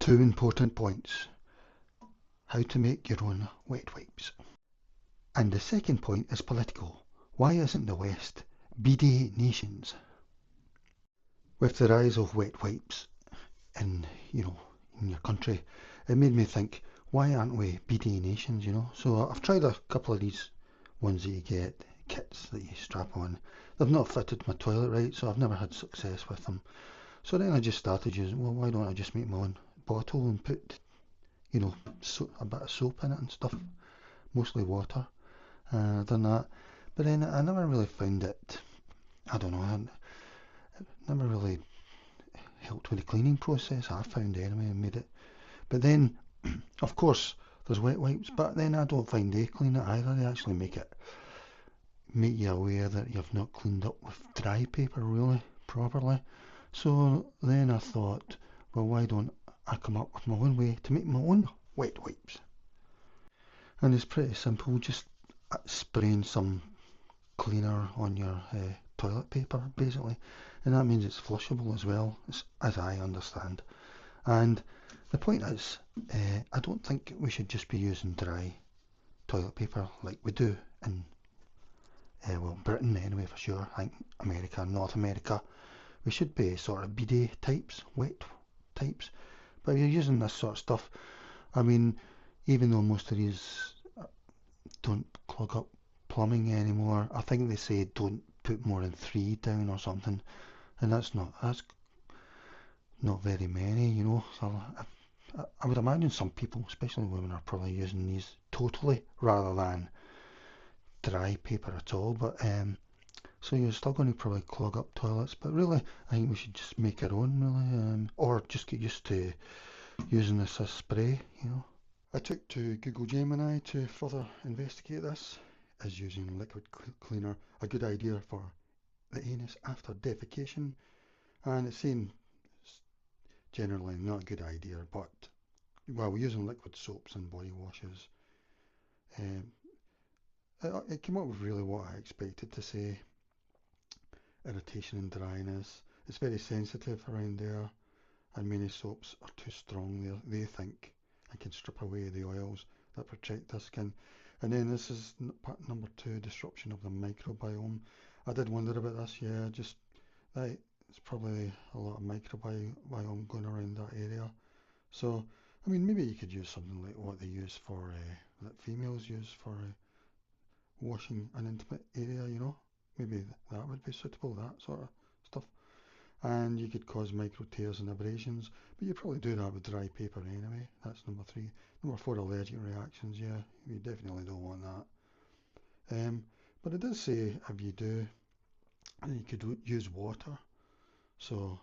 Two important points. How to make your own wet wipes. And the second point is political. Why isn't the West bidet nations? With the rise of wet wipes in, in your country, it made me think, why aren't we bidet nations, So I've tried a couple of these ones that you get, kits that you strap on. They've not fitted my toilet right, so I've never had success with them. So then I just started using, well, why don't I just make my own bottle and put, a bit of soap in it and stuff, mostly water. Done that. But then I never really found it, I don't know, it never really helped with the cleaning process, I found anyway, and made it. But then, of course, there's wet wipes, but then I don't find they clean it either. They actually make you aware that you've not cleaned up with dry paper really properly. So then I thought, well, why don't I come up with my own way to make my own wet wipes? And it's pretty simple, just spraying some cleaner on your toilet paper basically, and that means it's flushable as well, as I understand. And the point is, I don't think we should just be using dry toilet paper like we do in Britain anyway, for sure. I think America, North America, we should be sort of bidet types, wet types. But if you're using this sort of stuff, I mean, even though most of these don't clog up plumbing anymore, I think they say don't put more than 3 down or something, and that's not very many, So I would imagine some people, especially women, are probably using these totally rather than dry paper at all. But so you're still going to probably clog up toilets. But really, I think we should just make our own, really, or just get used to using this as spray, I took to Google Gemini to further investigate this. Is using liquid cleaner a good idea for the anus after defecation? And it's saying generally not a good idea, but well, we're using liquid soaps and body washes. Um, it came up with really what I expected to say. Irritation and dryness. It's very sensitive around there, and many soaps are too strong there, they think, and can strip away the oils that protect the skin. And then this is part number 2, disruption of the microbiome. I did wonder about this, yeah, just that it's probably a lot of microbiome going around that area. So, I mean, maybe you could use something like what they use for, that females use for washing an intimate area, Maybe that would be suitable, that sort of stuff. And you could cause micro tears and abrasions, but you probably do that with dry paper anyway. That's number 3. Number 4, allergic reactions, yeah, you definitely don't want that. But it does say if you do, you could use water. So,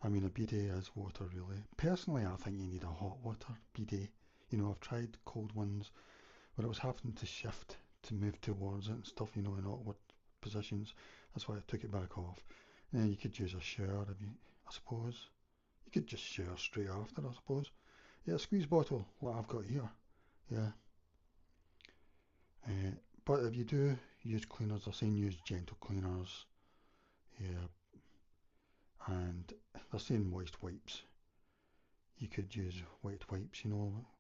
I mean, a bidet is water really. Personally, I think you need a hot water bidet. I've tried cold ones where it was having to shift to move towards it and stuff, in awkward positions. That's why I took it back off. And you could use a shower I suppose. You could just shower straight after, I suppose. Yeah, a squeeze bottle, like I've got here. Yeah. Uh, but if you do use cleaners, they're saying use gentle cleaners. Yeah. And they're saying moist wipes. You could use wet wipes,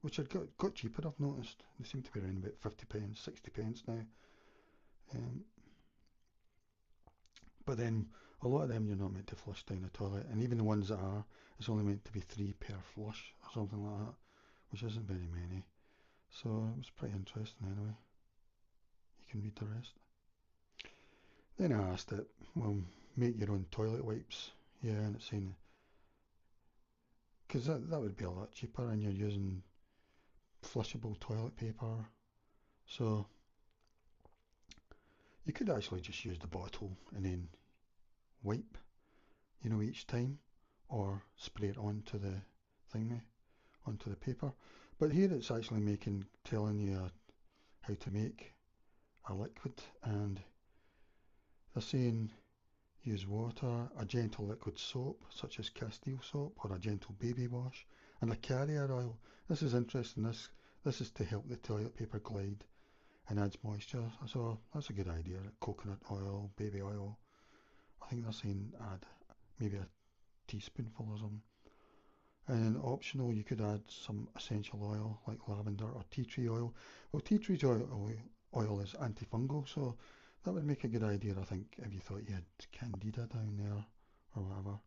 which are got cheaper, I've noticed. They seem to be around about 50p, 60p now. Um, but then a lot of them you're not meant to flush down the toilet, and even the ones that are, it's only meant to be 3 per flush or something like that, which isn't very many. So it was pretty interesting anyway. You can read the rest. Then I asked it, well, make your own toilet wipes. Yeah, and it's saying, because that would be a lot cheaper, and you're using flushable toilet paper. So you could actually just use the bottle and then wipe, each time, or spray it onto the thingy, onto the paper. But here it's actually telling you how to make a liquid, and they're saying use water, a gentle liquid soap such as Castile soap, or a gentle baby wash, and a carrier oil. This is interesting. This is to help the toilet paper glide and adds moisture. So that's a good idea. Coconut oil, baby oil. I think they're saying add maybe a teaspoonful or something. And then optional, you could add some essential oil like lavender or tea tree oil. Well, tea tree oil is antifungal, so that would make a good idea, I think, if you thought you had candida down there or whatever.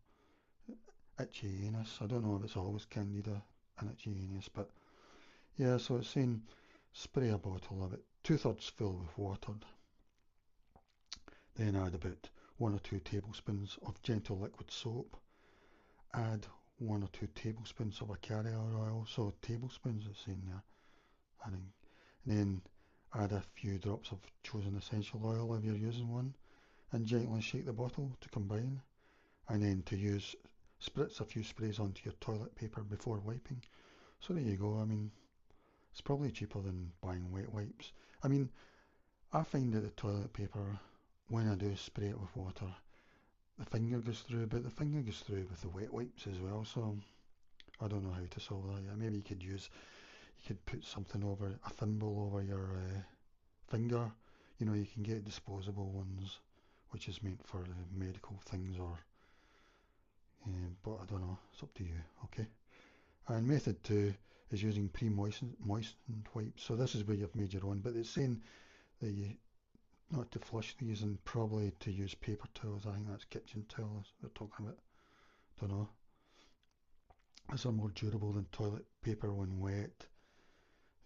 Itchy anus. I don't know if it's always candida and itchy anus, but yeah, so it's saying spray a bottle of it, 2/3 full with water, then add about 1 or 2 tablespoons of gentle liquid soap, add 1 or 2 tablespoons of a carrier oil, so tablespoons it's saying there, adding, then add a few drops of chosen essential oil if you're using one, and gently shake the bottle to combine, and then to use, spritz a few sprays onto your toilet paper before wiping. So there you go. I mean, it's probably cheaper than buying wet wipes. I mean, I find that the toilet paper, when I do spray it with water, the finger goes through, but the finger goes through with the wet wipes as well. So I don't know how to solve that yet. Maybe you could put something over, a thimble over your finger. You know, you can get disposable ones, which is meant for medical things, or but I don't know. It's up to you. Okay. And method two is using pre-moistened wipes. So this is where you've made your own, but it's saying that you not to flush these and probably to use paper towels. I think that's kitchen towels they're talking about. Don't know. These are more durable than toilet paper when wet.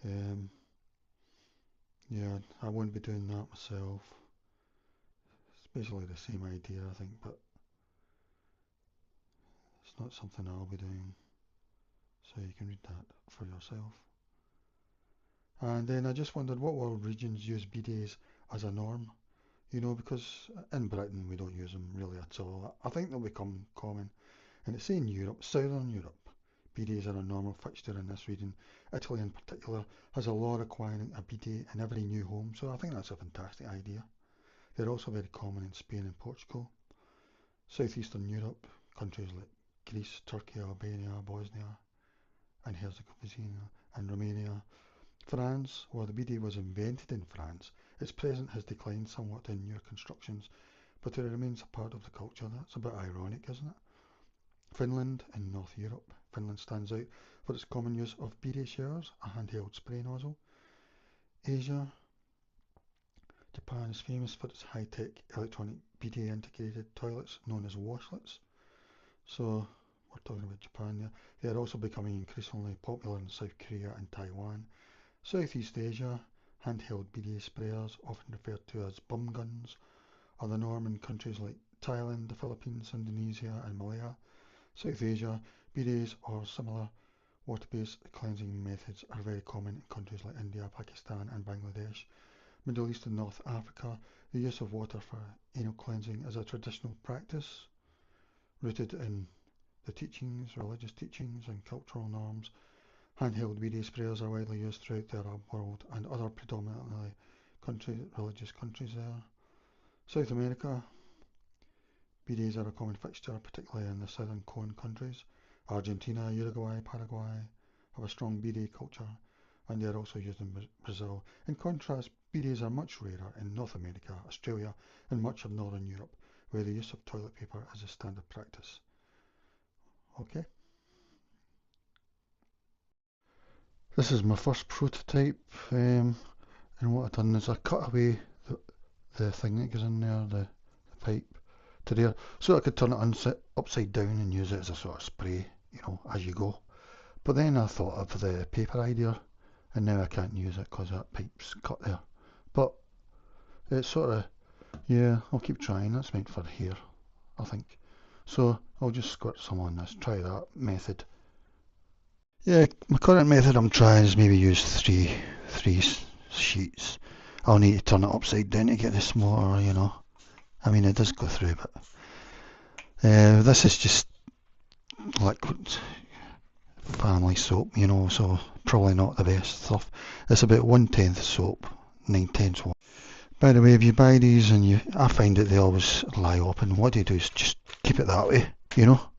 Um, yeah, I wouldn't be doing that myself. It's basically the same idea, I think, but it's not something I'll be doing. So you can read that for yourself. And then I just wondered what world regions use bidets as a norm. You know, because in Britain we don't use them really at all. I think they'll become common. And it's saying Europe, Southern Europe. Bidets are a normal fixture in this region. Italy in particular has a law requiring a bidet in every new home, so I think that's a fantastic idea. They're also very common in Spain and Portugal. Southeastern Europe, countries like Greece, Turkey, Albania, Bosnia and Herzegovina and Romania. France, while the bidet was invented in France, its presence has declined somewhat in newer constructions, but it remains a part of the culture. That's a bit ironic, isn't it? Finland in North Europe. Finland stands out for its common use of bidet showers, a handheld spray nozzle. Asia. Japan is famous for its high-tech electronic bidet integrated toilets known as washlets. So we're talking about Japan there. They are also becoming increasingly popular in South Korea and Taiwan. Southeast Asia, handheld bidet sprayers, often referred to as bum guns, are the norm in countries like Thailand, the Philippines, Indonesia and Malaya. South Asia, bidets or similar water-based cleansing methods are very common in countries like India, Pakistan and Bangladesh. Middle East and North Africa, the use of water for anal cleansing is a traditional practice rooted in the teachings, religious teachings and cultural norms. Handheld bidet sprayers are widely used throughout the Arab world and other predominantly religious countries there. South America, bidets are a common fixture, particularly in the southern cone countries. Argentina, Uruguay, Paraguay have a strong bidet culture, and they are also used in Brazil. In contrast, bidets are much rarer in North America, Australia, and much of Northern Europe, where the use of toilet paper is a standard practice. Okay. This is my first prototype, and what I've done is I cut away the thing that goes in there, the pipe, to there, so I could turn it upside down and use it as a sort of spray, you know, as you go. But then I thought of the paper idea, and now I can't use it because that pipe's cut there. But it's sort of, yeah, I'll keep trying. That's meant for hair, I think. So I'll just squirt some on this, try that method. Yeah, my current method I'm trying is maybe use three sheets. I'll need to turn it upside down to get the smaller, you know. I mean, it does go through, but this is just liquid family soap, you know, so probably not the best stuff. It's about 1/10 soap, 9/10 water. By the way, if you buy these and I find that they always lie open. What do you do is just keep it that way, you know.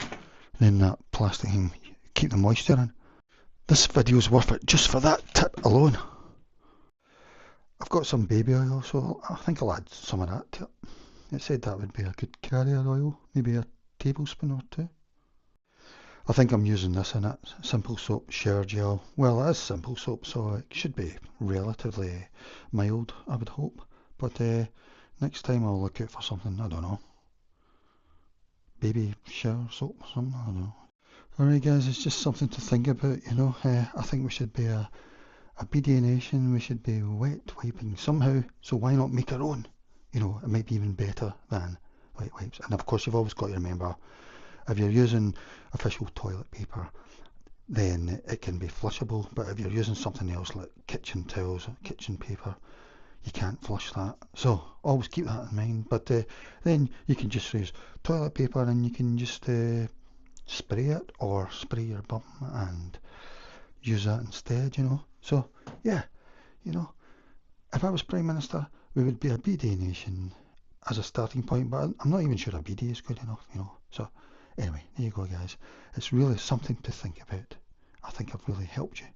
Then that plastic thing, keep the moisture in. This video's worth it just for that tip alone. I've got some baby oil, so I think I'll add some of that to it. It said that would be a good carrier oil, maybe a tablespoon or two. I think I'm using this in it. Simple soap, shower gel. Well, it is simple soap, so it should be relatively mild, I would hope. But next time I'll look out for something, I don't know, baby shower soap or something, I don't know. Alright guys, it's just something to think about, you know. I think we should be a BD nation, we should be wet wiping somehow, so why not make our own? You know, it might be even better than wet wipes. And of course, you've always got to remember, if you're using official toilet paper, then it can be flushable, but if you're using something else like kitchen towels, kitchen paper, you can't flush that. So always keep that in mind. But then you can just use toilet paper and you can just spray it or spray your bum and use that instead, you know. So yeah, you know, if I was Prime Minister, we would be a BD nation as a starting point, but I'm not even sure a BD is good enough, you know. So anyway, there you go guys. It's really something to think about. I think I've really helped you.